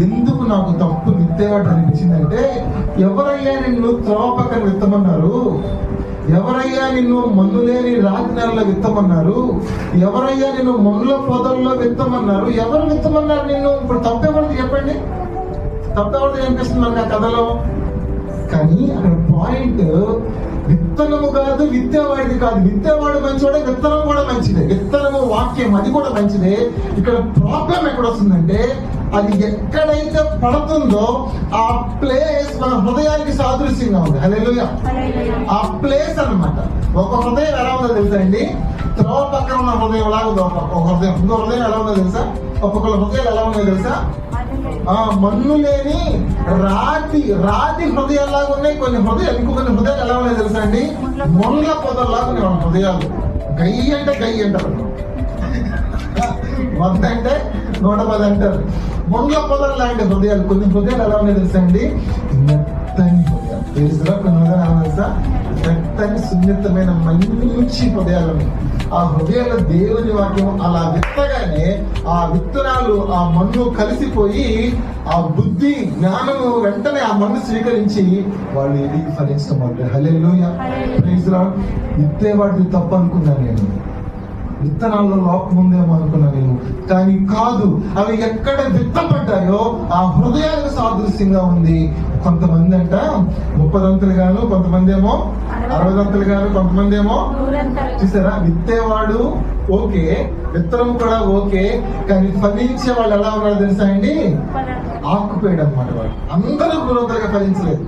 ఎందుకు నాకు తప్పు విత్తేవాడు అనిపించిందంటే, ఎవరయ్యా నిన్ను త్రోవ పక్కన విత్తమన్నారు? ఎవరయ్యా నిన్ను మన్ను లేని రాతి నెలలో విత్తమన్నారు? ఎవరయ్యా నిన్ను మన్నుల పొదల్లో విత్తమన్నారు? ఎవరు విత్తమన్నారు నిన్ను? ఇప్పుడు తప్పెవరిది చెప్పండి, తప్పెవరిది అనిపిస్తుంది మనకు ఆ కథలో. కానీ అక్కడ పాయింట్ విత్తనము కాదు, విత్తేవాడిది కాదు. విత్తేవాడు మంచివాడే, విత్తనం కూడా మంచిదే. విత్తనము వాక్యం అది కూడా మంచిదే. ఇక్కడ ప్రాబ్లం ఎక్కడ వస్తుందంటే, అది ఎక్కడైతే పడుతుందో ఆ ప్లేస్ మన హృదయానికి సాదృశ్యంగా ఉంది. హల్లెలూయా. ఆ ప్లేస్ అన్నమాట. ఒక హృదయం ఎలా ఉందో తెలుసా అండి? త్రోవ పక్కన ఉన్న హృదయం ఎలా ఉందో ఒక హృదయం, ఇంకో హృదయం ఎలా ఉందో తెలుసా? ఒక్కొక్కరు హృదయాలు ఎలా ఉన్నాయో తెలుసా? మన్ను లేని రాతి హృదయాల్లాగా ఉన్నాయి కొన్ని హృదయాలు. ఇంకొన్ని హృదయాలు ఎలా ఉన్నాయి తెలుసా అండి? మొండ్ల పొదల్లాగా ఉన్నాయి మన హృదయాలు. గయ్యి అంటే గయ్యి అంటారు, 100 అంటే 110 అంటారు. మొండ్ల పొదలు లాంటి హృదయాలు. కొన్ని హృదయాలు ఎలా ఉన్నాయి తెలుసా అండి? మెత్తని హృదయాలు. తెలుసురా కొన్ని హృదయాలు ఎలా తెలుసా? మెత్తని సున్నితమైన మంచి హృదయాలని. ఆ హృదయాల దేవుని వాక్యం అలా విత్తగానే ఆ విత్తనాలు ఆ మన్ను కలిసిపోయి ఆ బుద్ధి జ్ఞానము వెంటనే ఆ మన్ను స్వీకరించి వాళ్ళు ఎదిగి ఫలించడం. హల్లెలూయా. Praise lord. విత్తేవాడిది తప్పు అనుకున్నాను నేను, విత్తనాల్లో లోపం ఉందేమో అనుకున్నా నేను. కానీ కాదు, అవి ఎక్కడ విత్తపడ్డాయో ఆ హృదయాలకు సాదృశ్యంగా ఉంది. కొంతమంది అంట 30 దంతులు గాను, కొంతమంది ఏమో 60 దంతులు గాను, కొంతమంది ఏమో. చూసారా, విత్తేవాడు ఓకే, విత్తనం కూడా ఓకే, కానీ ఫలించే వాళ్ళు ఎలా ఉన్నారో తెలుసా అండి? ఆకుపోయాడు అనమాట. వాళ్ళు అందరూ 100 దంతులుగా ఫలించలేదు.